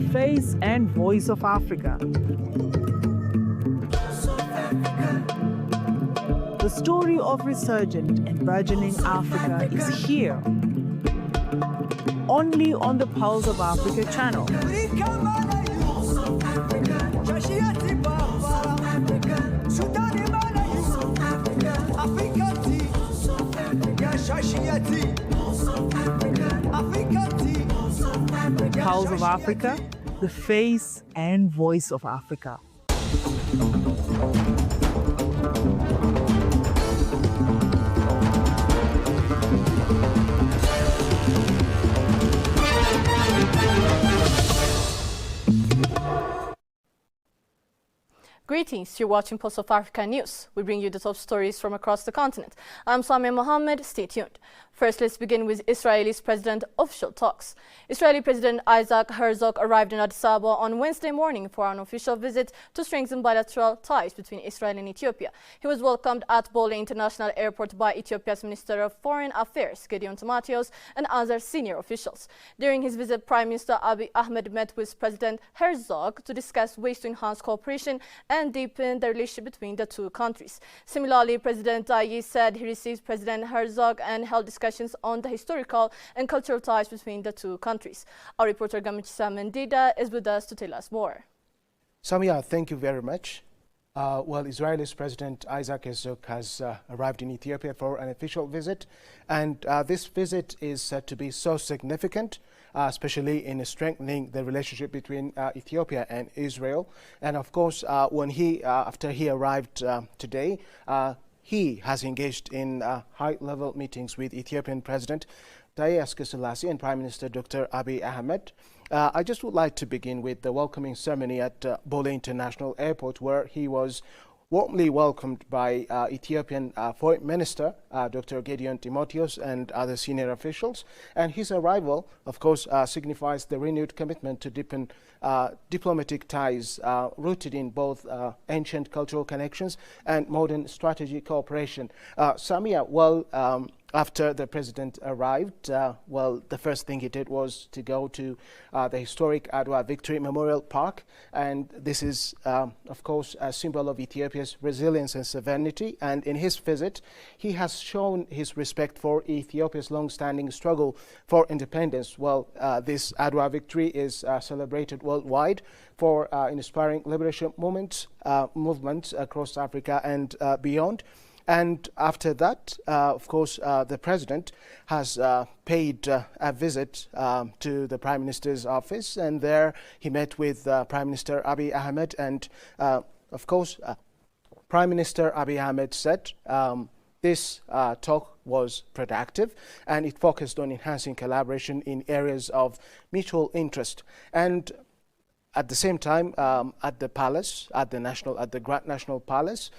face and voice of Africa. The story of resurgent and burgeoning Africa is here, only on the Pulse of Africa channel. Pulse of Africa, the face and voice of Africa. Greetings, you're watching Pulse of Africa News. We bring you the top stories from across the continent. I'm Samia Mohammed, stay tuned. First, let's begin with Israel's president official talks. Israeli President Isaac Herzog arrived in Addis Ababa on Wednesday morning for an official visit to strengthen bilateral ties between Israel and Ethiopia. He was welcomed at Bole International Airport by Ethiopia's Minister of Foreign Affairs, Gideon Timotheos, and other senior officials. During his visit, Prime Minister Abiy Ahmed met with President Herzog to discuss ways to enhance cooperation and deepen the relationship between the two countries. Similarly, President Abiy said he received President Herzog and held discussions on the historical and cultural ties between the two countries. Our reporter Gamichisa Mendida is with us to tell us more. Samia, thank you very much. Well, Israel's President Isaac Herzog has arrived in Ethiopia for an official visit, and this visit is said to be so significant, especially in strengthening the relationship between Ethiopia and Israel. And of course, after he arrived today, he has engaged in high-level meetings with Ethiopian President Taye Askeselasi and Prime Minister Dr. Abiy Ahmed. I just would like to begin with the welcoming ceremony at Bole International Airport, where he was warmly welcomed by Ethiopian Foreign Minister Dr. Gideon Timotheos and other senior officials. And his arrival, of course, signifies the renewed commitment to deepen diplomatic ties rooted in both ancient cultural connections and modern strategic cooperation. Samia, well, after the president arrived, well, the first thing he did was to go to the historic Adwa Victory Memorial Park. And this is, of course, a symbol of Ethiopia's resilience and sovereignty. And in his visit, he has shown his respect for Ethiopia's long-standing struggle for independence. Well, this Adwa victory is celebrated worldwide for inspiring liberation movements across Africa and beyond. And after that, of course, the president has paid a visit to the Prime Minister's office, and there he met with Prime Minister Abiy Ahmed. And of course, Prime Minister Abiy Ahmed said this talk was productive, and it focused on enhancing collaboration in areas of mutual interest. And at the same time, at the palace, at the Grand National Palace,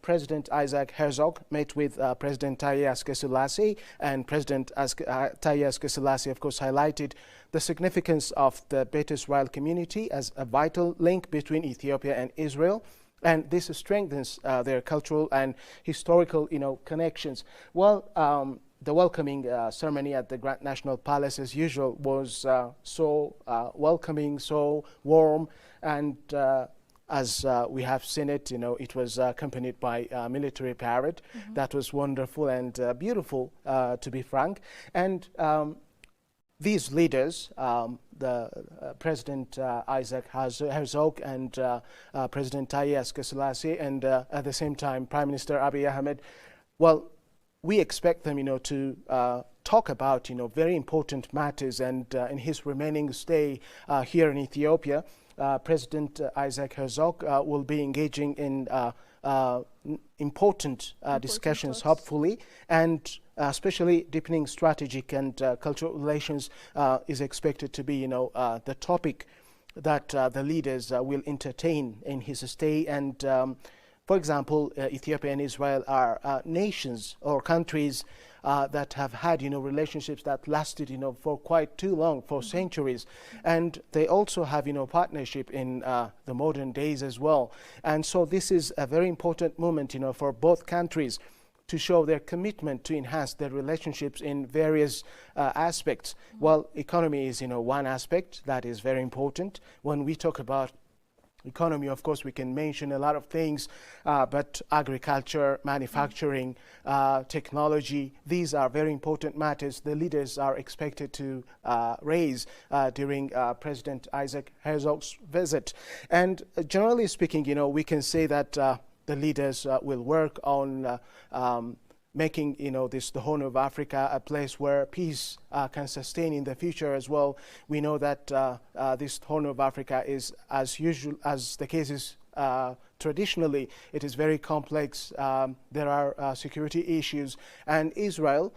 President Isaac Herzog met with President Taye Askeselasi, and President Taye Askeselasi, of course, highlighted the significance of the Beta Israel community as a vital link between Ethiopia and Israel. And this strengthens their cultural and historical, connections. Well, the welcoming ceremony at the Grand National Palace, as usual, was so welcoming, so warm, and as we have seen it, it was accompanied by a military parade. That was wonderful and beautiful, to be frank. And these leaders, the President Isaac Herzog and President Taye Askeselasi, and at the same time Prime Minister Abiy Ahmed, well, we expect them, to talk about, very important matters. And in his remaining stay here in Ethiopia, President Isaac Herzog will be engaging in important discussions, hopefully, and especially deepening strategic and cultural relations is expected to be, the topic that the leaders will entertain in his stay. And for example, Ethiopia and Israel are nations or countries that have had, relationships that lasted, for quite too long, for centuries. And they also have, partnership in the modern days as well. And so this is a very important moment, for both countries to show their commitment to enhance their relationships in various aspects. Well, economy is, one aspect that is very important. When we talk about economy, of course, we can mention a lot of things, but agriculture, manufacturing, technology, these are very important matters the leaders are expected to raise during President Isaac Herzog's visit. And generally speaking, we can say that the leaders will work on making, the Horn of Africa a place where peace can sustain in the future as well. We know that this Horn of Africa is, as usual, as the case is traditionally, it is very complex. There are security issues, and Israel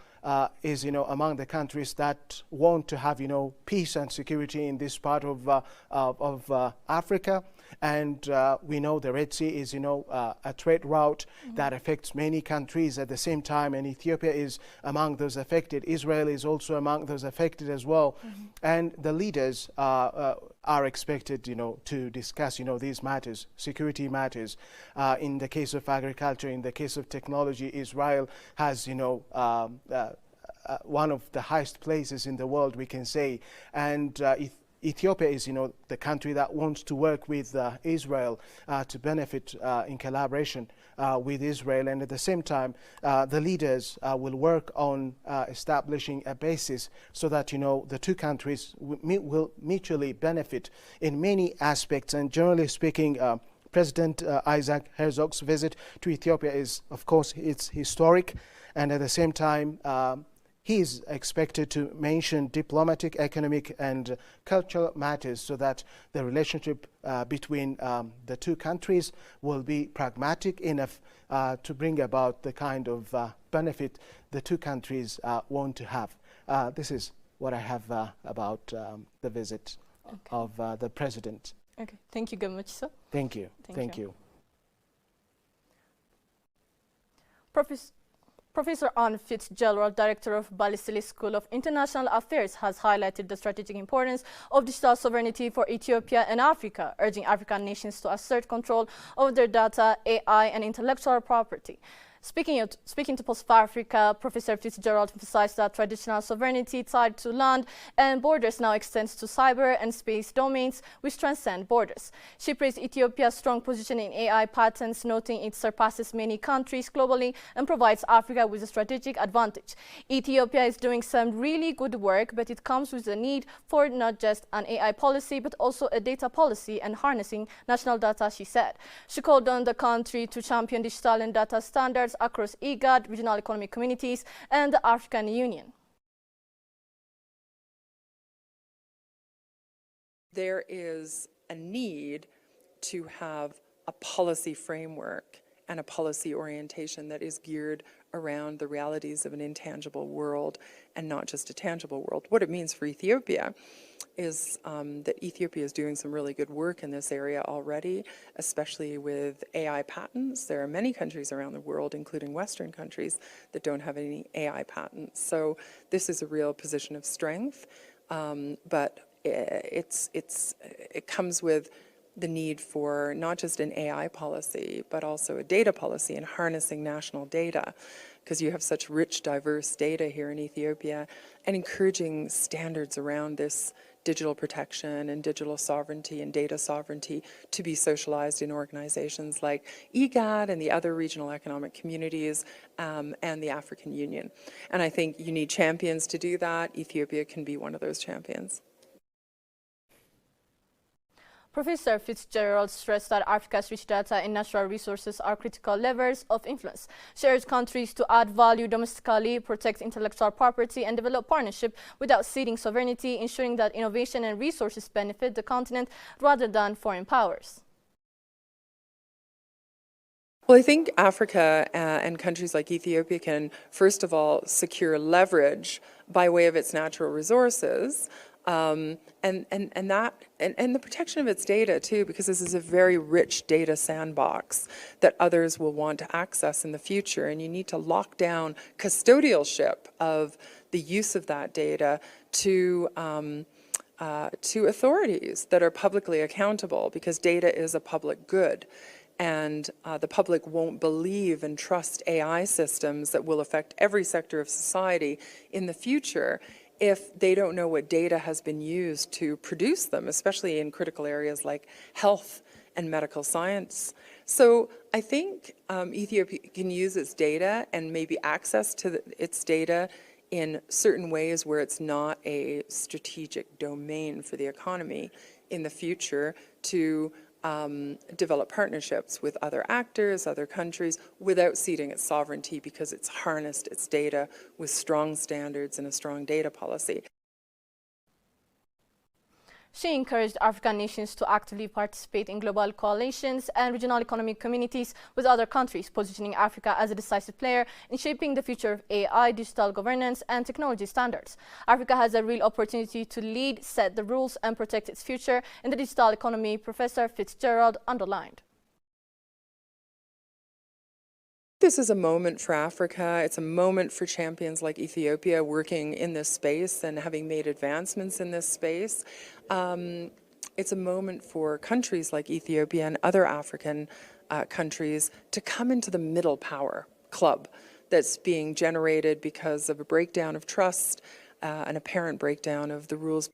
is, among the countries that want to have, peace and security in this part of Africa. And we know the Red Sea is, a trade route that affects many countries at the same time, and Ethiopia is among those affected. Israel is also among those affected as well. And the leaders are expected, to discuss, these matters, security matters. In the case of agriculture, in the case of technology, Israel has, one of the highest places in the world, we can say. And Ethiopia is, the country that wants to work with Israel to benefit in collaboration with Israel. And at the same time, the leaders will work on establishing a basis so that, the two countries will mutually benefit in many aspects. And generally speaking, President Isaac Herzog's visit to Ethiopia is, of course, it's historic. And at the same time, he is expected to mention diplomatic, economic, and cultural matters so that the relationship between the two countries will be pragmatic enough to bring about the kind of benefit the two countries want to have. This is what I have about the visit of the president. Okay, thank you very much, sir. Thank you. Thank you. Professor Anne Fitzgerald, Director of Ballisili School of International Affairs, has highlighted the strategic importance of digital sovereignty for Ethiopia and Africa, urging African nations to assert control over their data, AI, and intellectual property. Speaking to Post Africa, Professor Fitzgerald emphasized that traditional sovereignty tied to land and borders now extends to cyber and space domains which transcend borders. She praised Ethiopia's strong position in AI patents, noting it surpasses many countries globally and provides Africa with a strategic advantage. Ethiopia is doing some really good work, but it comes with the need for not just an AI policy, but also a data policy and harnessing national data, she said. She called on the country to champion digital and data standards across IGAD, regional economic communities, and the African Union. There is a need to have a policy framework and a policy orientation that is geared around the realities of an intangible world and not just a tangible world. What it means for Ethiopia is that Ethiopia is doing some really good work in this area already, especially with AI patents. There are many countries around the world, including Western countries, that don't have any AI patents. So this is a real position of strength, but it comes with the need for not just an AI policy, but also a data policy and harnessing national data, because you have such rich, diverse data here in Ethiopia, and encouraging standards around this digital protection and digital sovereignty and data sovereignty to be socialized in organizations like IGAD and the other regional economic communities and the African Union. And I think you need champions to do that. Ethiopia can be one of those champions. Professor Fitzgerald stressed that Africa's rich data and natural resources are critical levers of influence. She urged countries to add value domestically, protect intellectual property, and develop partnership without ceding sovereignty, ensuring that innovation and resources benefit the continent rather than foreign powers. Well, I think Africa and countries like Ethiopia can, first of all, secure leverage by way of its natural resources, and the protection of its data too, because this is a very rich data sandbox that others will want to access in the future, and you need to lock down custodialship of the use of that data to authorities that are publicly accountable, because data is a public good. and the public won't believe and trust AI systems that will affect every sector of society in the future if they don't know what data has been used to produce them, especially in critical areas like health and medical science. So I think Ethiopia can use its data and maybe access to its data in certain ways where it's not a strategic domain for the economy in the future to develop partnerships with other actors, other countries, without ceding its sovereignty because it's harnessed its data with strong standards and a strong data policy. She encouraged African nations to actively participate in global coalitions and regional economic communities with other countries, positioning Africa as a decisive player in shaping the future of AI, digital governance, and technology standards. Africa has a real opportunity to lead, set the rules, and protect its future in the digital economy, Professor Fitzgerald underlined. This is a moment for Africa. It's a moment for champions like Ethiopia working in this space and having made advancements in this space. It's a moment for countries like Ethiopia and other African countries to come into the middle power club that's being generated because of a breakdown of trust, an apparent breakdown of the rules.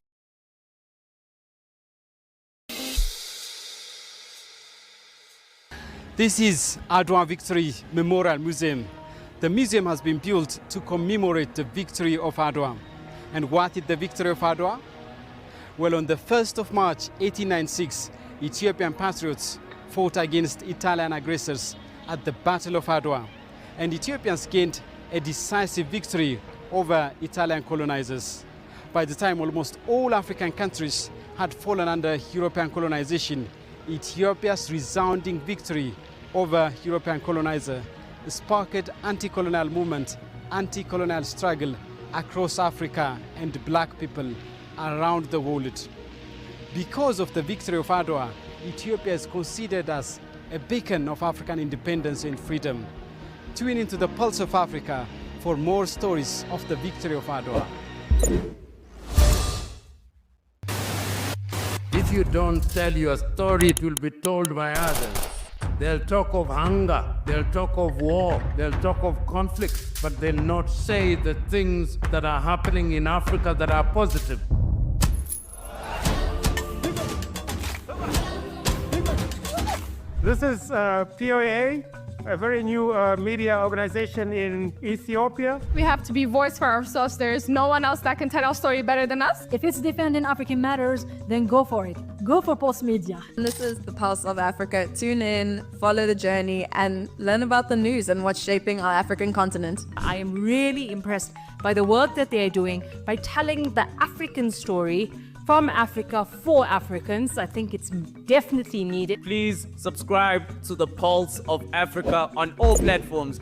This is Adwa Victory Memorial Museum. The museum has been built to commemorate the victory of Adwa. And what is the victory of Adwa? Well, on the 1st of March 1896, Ethiopian patriots fought against Italian aggressors at the Battle of Adwa. And Ethiopians gained a decisive victory over Italian colonizers. By the time almost all African countries had fallen under European colonization, Ethiopia's resounding victory over European colonizer sparked anti-colonial movement, anti-colonial struggle across Africa and black people around the world. Because of the victory of Adwa, Ethiopia is considered as a beacon of African independence and freedom. Tune into the Pulse of Africa for more stories of the victory of Adwa. If you don't tell your story, it will be told by others. They'll talk of hunger, they'll talk of war, they'll talk of conflict, but they'll not say the things that are happening in Africa that are positive. This is POA, a very new media organization in Ethiopia. We have to be voice for ourselves. There is no one else that can tell our story better than us. If it's defending African matters, then go for it. Go for Pulse Media. This is the Pulse of Africa. Tune in, follow the journey, and learn about the news and what's shaping our African continent. I am really impressed by the work that they are doing by telling the African story from Africa for Africans. I think it's definitely needed. Please subscribe to the Pulse of Africa on all platforms.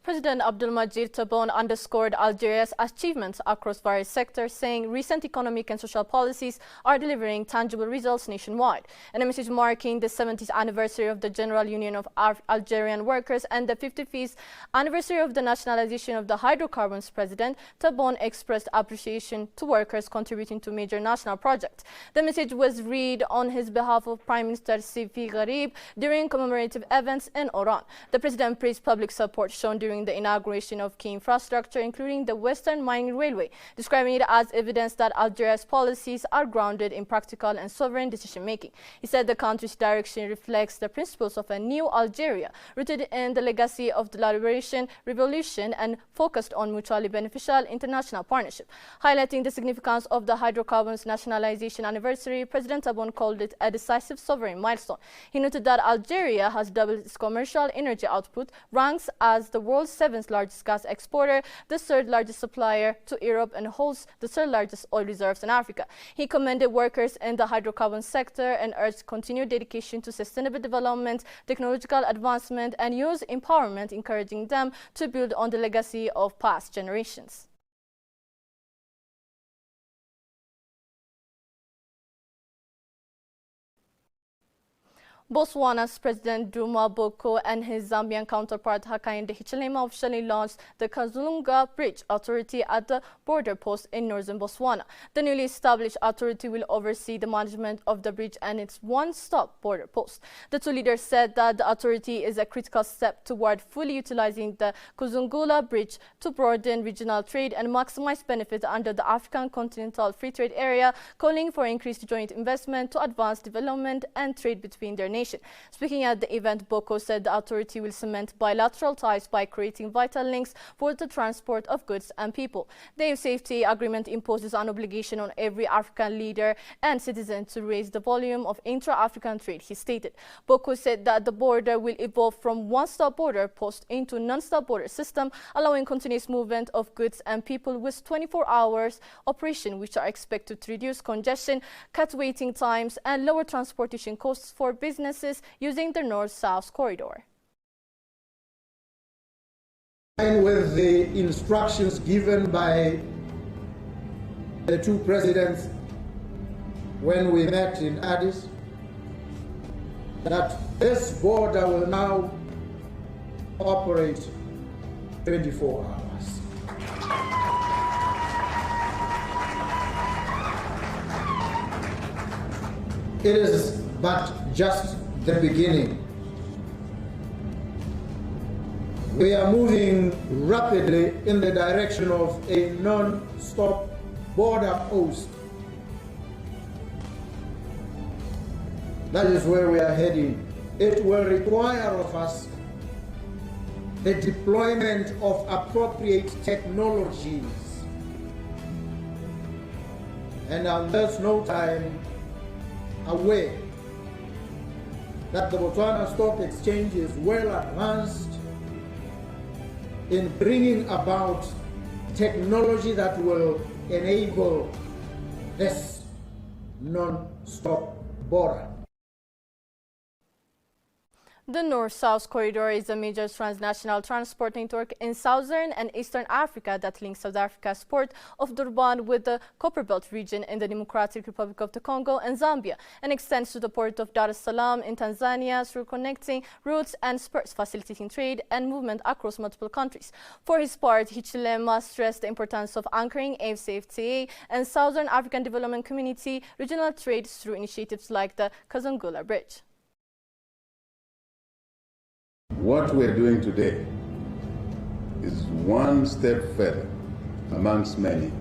President Abdelmadjid Tebboune underscored Algeria's achievements across various sectors, saying recent economic and social policies are delivering tangible results nationwide. In a message marking the 70th anniversary of the General Union of Algerian Workers and the 55th anniversary of the nationalization of the hydrocarbons, President Tebboune expressed appreciation to workers contributing to major national projects. The message was read on his behalf of Prime Minister Sifi Gharib during commemorative events in Oran. The President praised public support shown during the inauguration of key infrastructure, including the Western Mining Railway, describing it as evidence that Algeria's policies are grounded in practical and sovereign decision-making. He said the country's direction reflects the principles of a new Algeria, rooted in the legacy of the Liberation Revolution and focused on mutually beneficial international partnership. Highlighting the significance of the hydrocarbons nationalization anniversary, President Tebboune called it a decisive sovereign milestone. He noted that Algeria has doubled its commercial energy output, ranks as the world's seventh largest gas exporter, the third largest supplier to Europe, and holds the third largest oil reserves in Africa. He commended workers in the hydrocarbon sector and urged continued dedication to sustainable development, technological advancement, and youth empowerment, encouraging them to build on the legacy of past generations. Botswana's President Duma Boko and his Zambian counterpart Hakainde Hichilema officially launched the Kazungula Bridge Authority at the border post in northern Botswana. The newly established authority will oversee the management of the bridge and its one-stop border post. The two leaders said that the authority is a critical step toward fully utilizing the Kazungula Bridge to broaden regional trade and maximize benefits under the African Continental Free Trade Area, calling for increased joint investment to advance development and trade between their nations. Speaking at the event, Boko said the authority will cement bilateral ties by creating vital links for the transport of goods and people. The safety agreement imposes an obligation on every African leader and citizen to raise the volume of intra-African trade, he stated. Boko said that the border will evolve from one-stop border post into non-stop border system, allowing continuous movement of goods and people with 24 hours operation, which are expected to reduce congestion, cut waiting times, and lower transportation costs for businesses using the North-South corridor. With the instructions given by the two presidents when we met in Addis, that this border will now operate 24 hours. It is but just the beginning. We are moving rapidly in the direction of a non-stop border post. That is where we are heading. It will require of us the deployment of appropriate technologies. And there's no time away that the Botswana Stock Exchange is well advanced in bringing about technology that will enable this non-stop border. The North-South corridor is a major transnational transport network in southern and eastern Africa that links South Africa's port of Durban with the Copperbelt region in the Democratic Republic of the Congo and Zambia, and extends to the port of Dar es Salaam in Tanzania through connecting routes and spurs, facilitating trade and movement across multiple countries. For his part, Hichilema stressed the importance of anchoring AfCFTA and Southern African Development Community regional trade through initiatives like the Kazungula Bridge. What we're doing today is one step further amongst many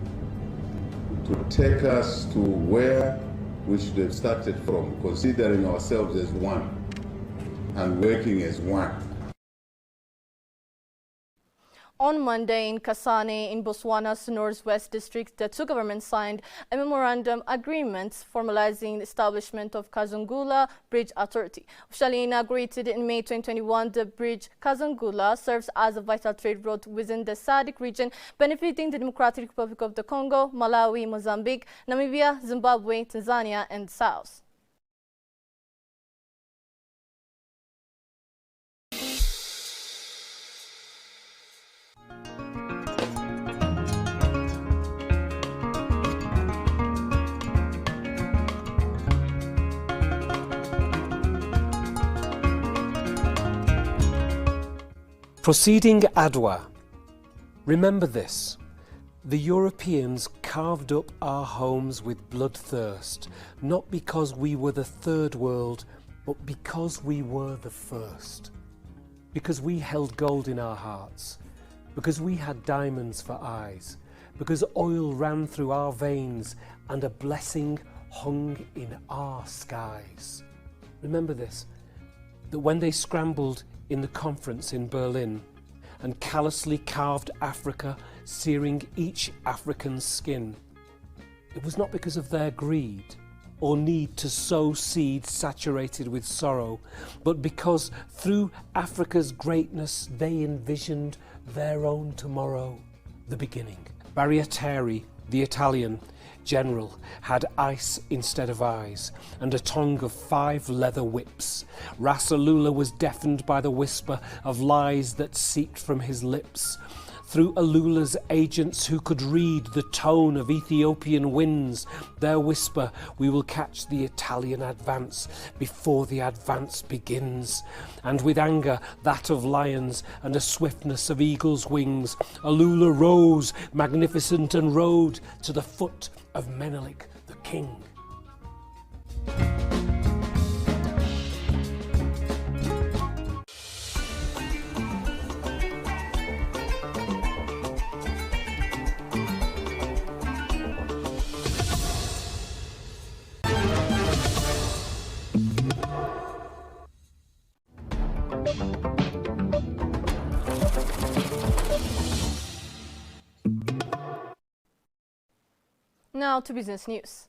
to take us to where we should have started from, considering ourselves as one and working as one. On Monday in Kasane, in Botswana's northwest district, the two governments signed a memorandum agreement formalizing the establishment of Kazungula Bridge Authority. Officially inaugurated in May 2021, the bridge Kazungula serves as a vital trade route within the SADC region, benefiting the Democratic Republic of the Congo, Malawi, Mozambique, Namibia, Zimbabwe, Tanzania, and South. Proceeding Adwa. Remember this. The Europeans carved up our homes with bloodthirst, not because we were the third world, but because we were the first. Because we held gold in our hearts, because we had diamonds for eyes, because oil ran through our veins and a blessing hung in our skies. Remember this, that when they scrambled in the conference in Berlin and callously carved Africa, searing each African's skin, it was not because of their greed or need to sow seeds saturated with sorrow, but because through Africa's greatness they envisioned their own tomorrow, the beginning. Barriateri, the Italian general, had ice instead of eyes and a tongue of 5 leather whips. Rasalula was deafened by the whisper of lies that seeped from his lips. through Alula's agents who could read the tone of Ethiopian winds. Their whisper, we will catch the Italian advance before the advance begins. And with anger, that of lions, and a swiftness of eagle's wings, Alula rose, magnificent, and rode to the foot of Menelik the king. Now to business news.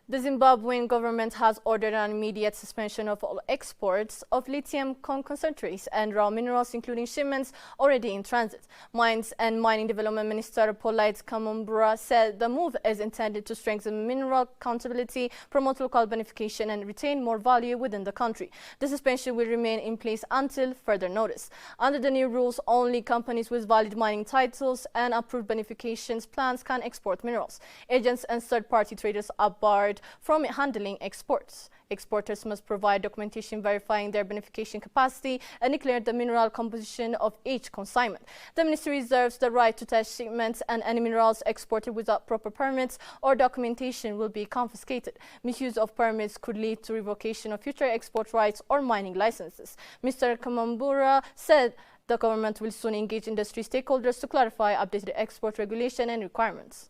The Zimbabwean government has ordered an immediate suspension of all exports of lithium concentrates and raw minerals, including shipments already in transit. Mines and Mining Development Minister Polite Kazungula said the move is intended to strengthen mineral accountability, promote local beneficiation, and retain more value within the country. The suspension will remain in place until further notice. Under the new rules, only companies with valid mining titles and approved beneficiation plans can export minerals. Agents and third-party traders are barred from handling exports. Exporters must provide documentation verifying their beneficiation capacity and declare the mineral composition of each consignment. The ministry reserves the right to test shipments, and any minerals exported without proper permits or documentation will be confiscated. Misuse of permits could lead to revocation of future export rights or mining licenses. Mr. Kazungula said the government will soon engage industry stakeholders to clarify updated export regulation and requirements.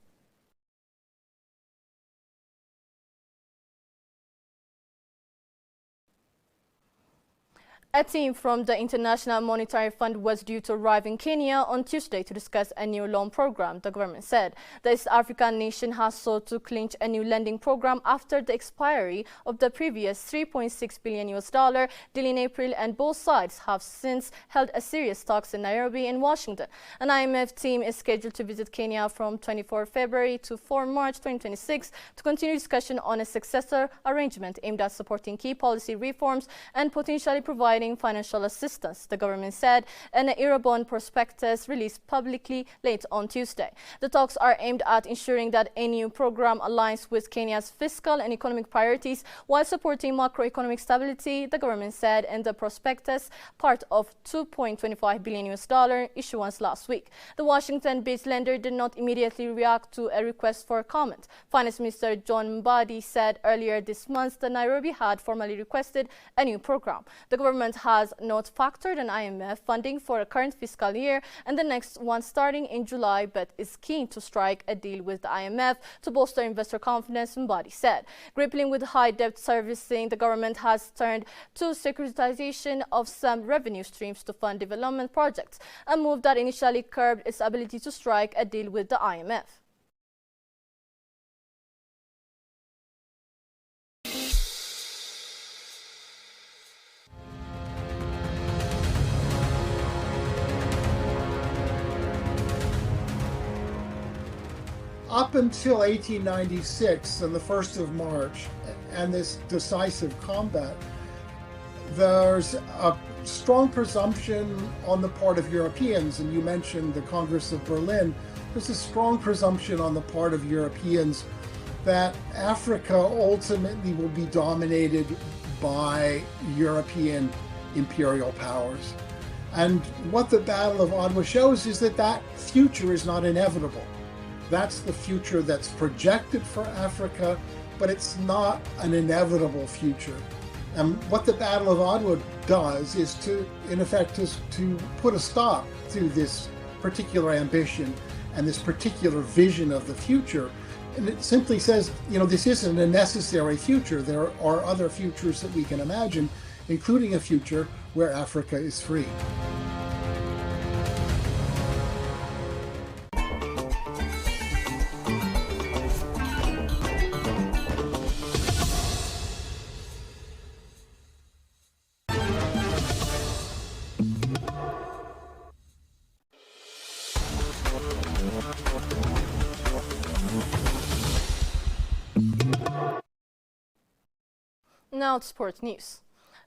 A team from the International Monetary Fund was due to arrive in Kenya on Tuesday to discuss a new loan program, the government said. The East African nation has sought to clinch a new lending program after the expiry of the previous $3.6 billion deal in April, and both sides have since held a serious talks in Nairobi and Washington. An IMF team is scheduled to visit Kenya from 24 February to 4 March 2026 to continue discussion on a successor arrangement aimed at supporting key policy reforms and potentially providing financial assistance, the government said in an Eurobond prospectus released publicly late on Tuesday. The talks are aimed at ensuring that a new program aligns with Kenya's fiscal and economic priorities while supporting macroeconomic stability, the government said in the prospectus, part of $2.25 billion issuance last week. The Washington-based lender did not immediately react to a request for comment. Finance Minister John Mbadi said earlier this month that Nairobi had formally requested a new program. The government has not factored an IMF funding for a current fiscal year and the next one starting in July, but is keen to strike a deal with the IMF to bolster investor confidence, Mbadi said. Grappling with high debt servicing, the government has turned to securitization of some revenue streams to fund development projects, a move that initially curbed its ability to strike a deal with the IMF. Up until 1896 and the 1st of March and this decisive combat, there's a strong presumption on the part of Europeans, and you mentioned the Congress of Berlin, there's a strong presumption on the part of Europeans that Africa ultimately will be dominated by European imperial powers. And what the Battle of Adwa shows is that that future is not inevitable. That's the future that's projected for Africa, but it's not an inevitable future. And what the Battle of Adwa does is to, in effect, to put a stop to this particular ambition and this particular vision of the future. And it simply says, you know, this isn't a necessary future. There are other futures that we can imagine, including a future where Africa is free. Now to sports news.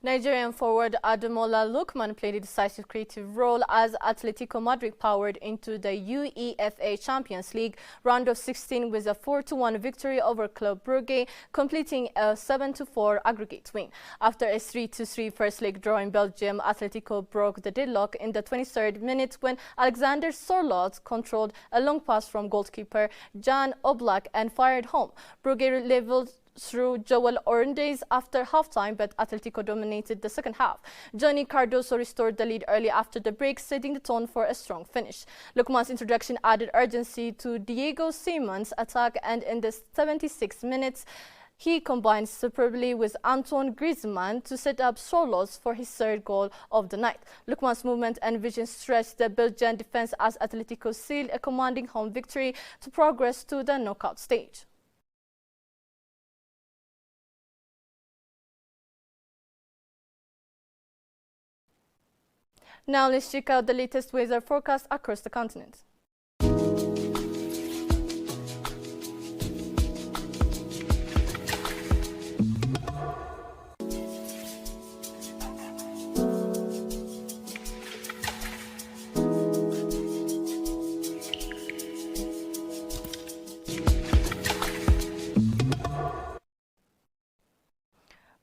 Nigerian forward Ademola Lookman played a decisive creative role as Atletico Madrid powered into the UEFA Champions League round of 16 with a 4-1 victory over Club Brugge, completing a 7-4 aggregate win. After a 3-3 first leg draw in Belgium, Atletico broke the deadlock in the 23rd minute when Alexander Sørloth controlled a long pass from goalkeeper Jan Oblak and fired home. Brugge leveled through Joel Orendays after halftime, but Atletico dominated the second half. Johnny Cardoso restored the lead early after the break, setting the tone for a strong finish. Lookman's introduction added urgency to Diego Simon's attack, and in the 76 minutes, he combined superbly with Antoine Griezmann to set up Sørloth for his third goal of the night. Lookman's movement and vision stretched the Belgian defense as Atletico sealed a commanding home victory to progress to the knockout stage. Now let's check out the latest weather forecast across the continent.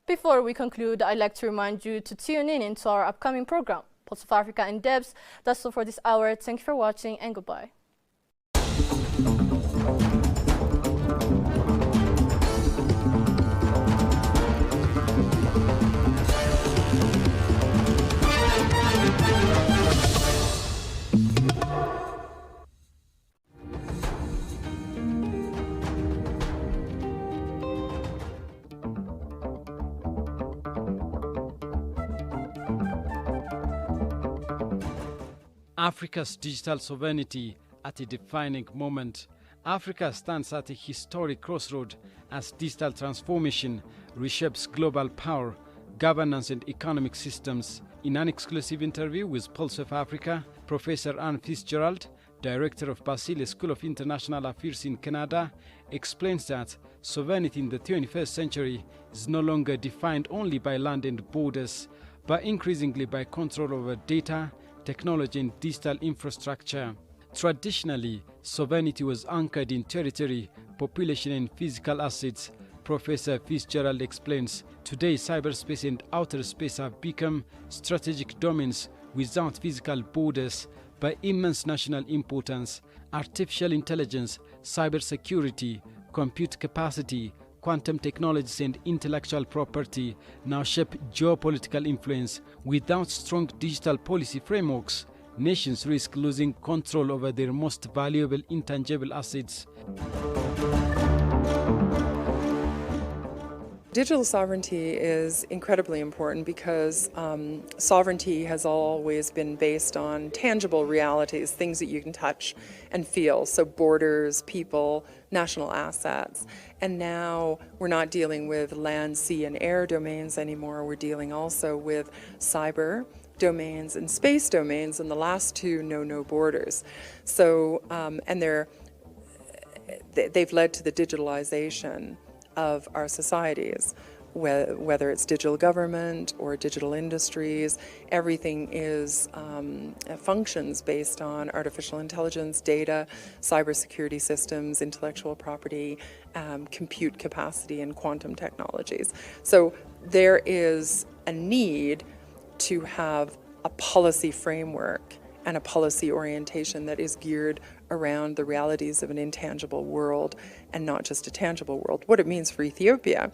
Before we conclude, I'd like to remind you to tune in into our upcoming program, Pulse of Africa in depth. That's all for this hour. Thank you for watching and goodbye. Africa's digital sovereignty at a defining moment. Africa stands at a historic crossroad as digital transformation reshapes global power, governance and economic systems. In an exclusive interview with Pulse of Africa, Professor Anne Fitzgerald, Director of Basile School of International Affairs in Canada, explains that sovereignty in the 21st century is no longer defined only by land and borders, but increasingly by control over data, technology and digital infrastructure. Traditionally, sovereignty was anchored in territory, population and physical assets. Professor Fitzgerald explains, today cyberspace and outer space have become strategic domains without physical borders, by immense national importance. Artificial intelligence, cybersecurity, compute capacity, quantum technologies and intellectual property now shape geopolitical influence. Without strong digital policy frameworks, nations risk losing control over their most valuable intangible assets. Digital sovereignty is incredibly important because sovereignty has always been based on tangible realities, things that you can touch and feel, so borders, people, national assets. And now we're not dealing with land, sea, and air domains anymore. We're dealing also with cyber domains and space domains, and the last two know no borders. So, and they've led to the digitalization of our societies, whether it's digital government or digital industries. Everything is functions based on artificial intelligence, data, cybersecurity systems, intellectual property, compute capacity, and quantum technologies. So there is a need to have a policy framework and a policy orientation that is geared around the realities of an intangible world and not just a tangible world. What it means for Ethiopia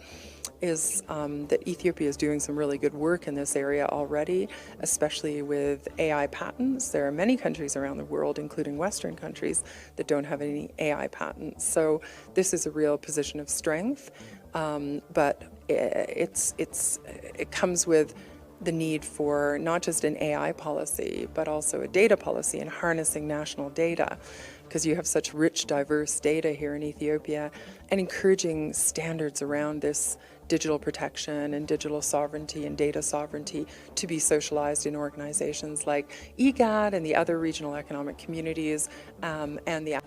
is that Ethiopia is doing some really good work in this area already, especially with AI patents. There are many countries around the world, including Western countries, that don't have any AI patents. So this is a real position of strength, but it comes with the need for not just an AI policy, but also a data policy and harnessing national data, because you have such rich, diverse data here in Ethiopia, and encouraging standards around this digital protection and digital sovereignty and data sovereignty to be socialized in organizations like IGAD and the other regional economic communities and the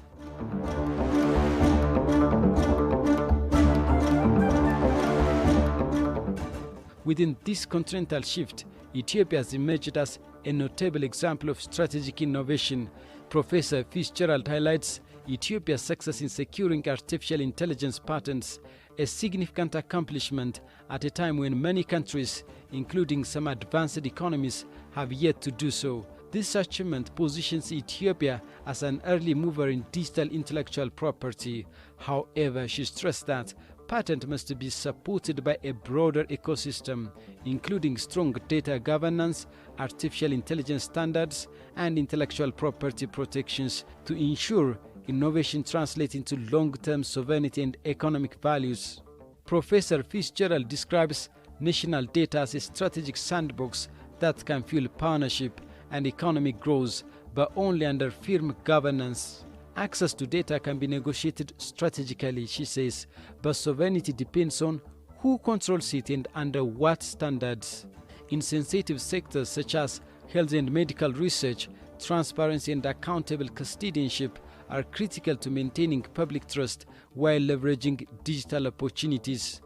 Within this continental shift, Ethiopia has emerged as a notable example of strategic innovation. Professor Fitzgerald highlights Ethiopia's success in securing artificial intelligence patents, a significant accomplishment at a time when many countries, including some advanced economies, have yet to do so. This achievement positions Ethiopia as an early mover in digital intellectual property. However, she stressed that patent must be supported by a broader ecosystem, including strong data governance, artificial intelligence standards, and intellectual property protections to ensure innovation translates into long-term sovereignty and economic values. Professor Fitzgerald describes national data as a strategic sandbox that can fuel partnership and economic growth, but only under firm governance. Access to data can be negotiated strategically, she says, but sovereignty depends on who controls it and under what standards. In sensitive sectors such as health and medical research, transparency and accountable custodianship are critical to maintaining public trust while leveraging digital opportunities.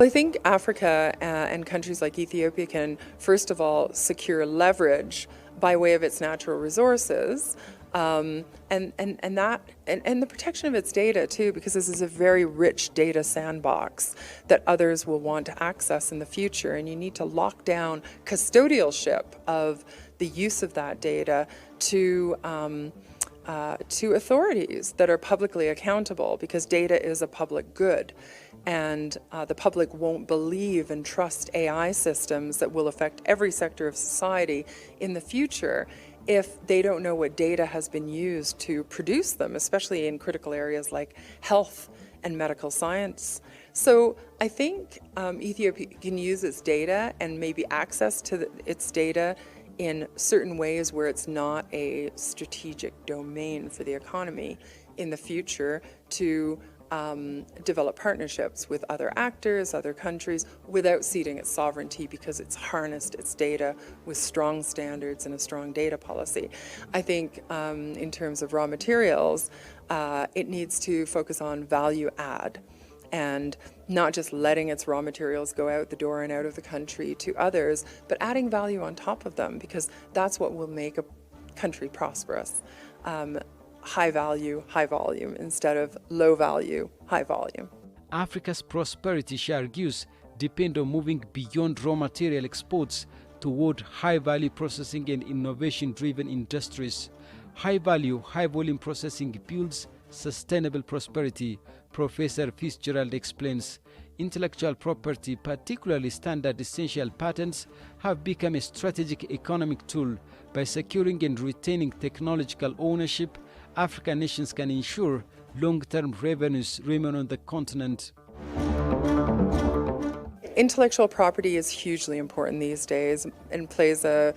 I think Africa and countries like Ethiopia can, first of all, secure leverage by way of its natural resources, and the protection of its data too, because this is a very rich data sandbox that others will want to access in the future, and you need to lock down custodialship of the use of that data to authorities that are publicly accountable, because data is a public good. And the public won't believe and trust AI systems that will affect every sector of society in the future if they don't know what data has been used to produce them, especially in critical areas like health and medical science. So I think Ethiopia can use its data and maybe access to its data in certain ways where it's not a strategic domain for the economy in the future to develop partnerships with other actors, other countries, without ceding its sovereignty, because it's harnessed its data with strong standards and a strong data policy. I think in terms of raw materials, it needs to focus on value add and not just letting its raw materials go out the door and out of the country to others, but adding value on top of them, because that's what will make a country prosperous. High value, high volume, instead of low value, high volume. Africa's prosperity, she argues, depends on moving beyond raw material exports toward high-value processing and innovation-driven industries. High-value, high-volume processing builds sustainable prosperity, Professor Fitzgerald explains. Intellectual property, particularly standard essential patents, have become a strategic economic tool. By securing and retaining technological ownership, African nations can ensure long-term revenues remain on the continent. Intellectual property is hugely important these days and plays a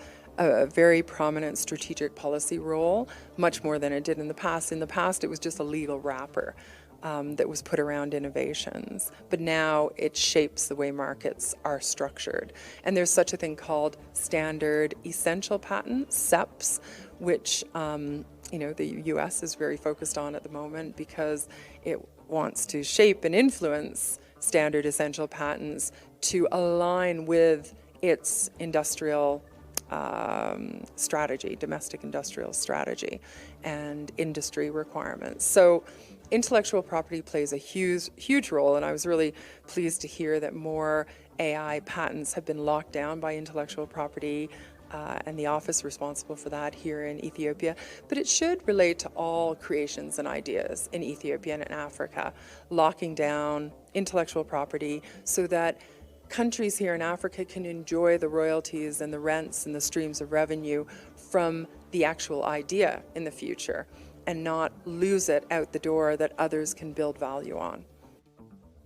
very prominent strategic policy role, much more than it did in the past. In the past, it was just a legal wrapper that was put around innovations, but now it shapes the way markets are structured. And there's such a thing called standard essential patents, SEPs, which the US is very focused on at the moment because it wants to shape and influence standard essential patents to align with its industrial strategy, domestic industrial strategy, and industry requirements. So intellectual property plays a huge role, and I was really pleased to hear that more AI patents have been locked down by intellectual property and the office responsible for that here in Ethiopia. But it should relate to all creations and ideas in Ethiopia and in Africa, locking down intellectual property so that countries here in Africa can enjoy the royalties and the rents and the streams of revenue from the actual idea in the future and not lose it out the door that others can build value on.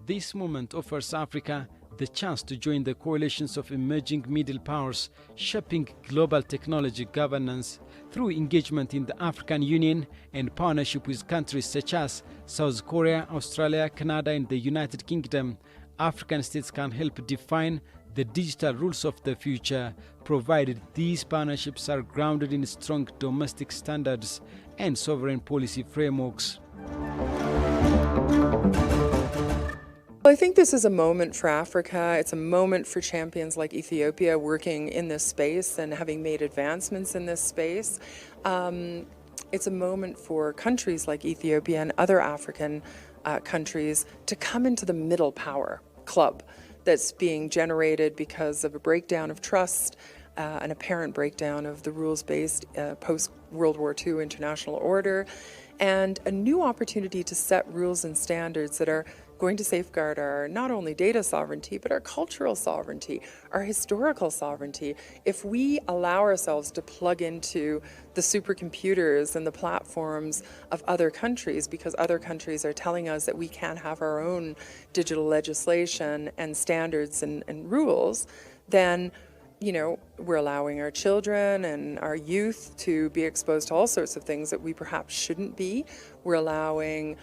This moment offers Africa the chance to join the coalitions of emerging middle powers shaping global technology governance. Through engagement in the African Union and partnership with countries such as South Korea, Australia, Canada, and the United Kingdom, African states can help define the digital rules of the future, provided these partnerships are grounded in strong domestic standards and sovereign policy frameworks. I think this is a moment for Africa. It's a moment for champions like Ethiopia working in this space and having made advancements in this space. It's a moment for countries like Ethiopia and other African countries to come into the middle power club that's being generated because of a breakdown of trust, an apparent breakdown of the rules-based post-World War II international order, and a new opportunity to set rules and standards that are going to safeguard our not only data sovereignty, but our cultural sovereignty, our historical sovereignty. If we allow ourselves to plug into the supercomputers and the platforms of other countries, because other countries are telling us that we can't have our own digital legislation and standards and rules, then we're allowing our children and our youth to be exposed to all sorts of things that we perhaps shouldn't be. We're allowing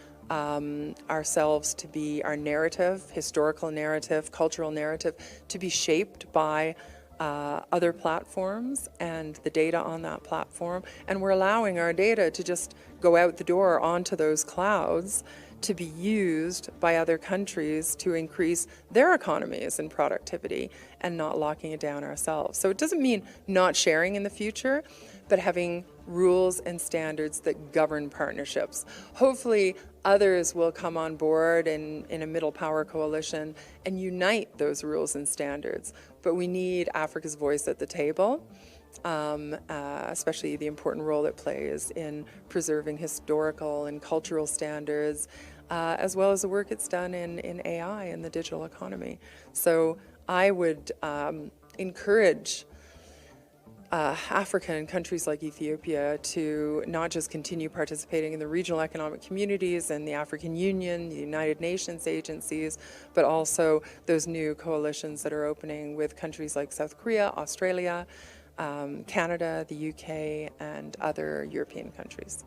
ourselves to be, our narrative, historical narrative, cultural narrative, to be shaped by other platforms and the data on that platform. And we're allowing our data to just go out the door onto those clouds to be used by other countries to increase their economies and productivity and not locking it down ourselves. So it doesn't mean not sharing in the future, but having rules and standards that govern partnerships. Hopefully others will come on board in a middle power coalition and unite those rules and standards. But we need Africa's voice at the table, especially the important role it plays in preserving historical and cultural standards, as well as the work it's done in AI and the digital economy. So I would encourage Africa and countries like Ethiopia to not just continue participating in the regional economic communities and the African Union, the United Nations agencies, but also those new coalitions that are opening with countries like South Korea, Australia, Canada, the UK, and other European countries.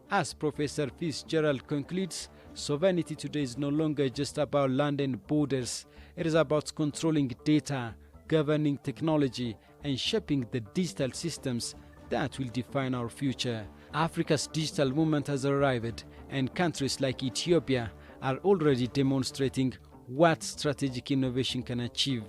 As Professor Fitzgerald concludes, sovereignty today is no longer just about land and borders. It is about controlling data, governing technology, and shaping the digital systems that will define our future. Africa's digital movement has arrived, and countries like Ethiopia are already demonstrating what strategic innovation can achieve.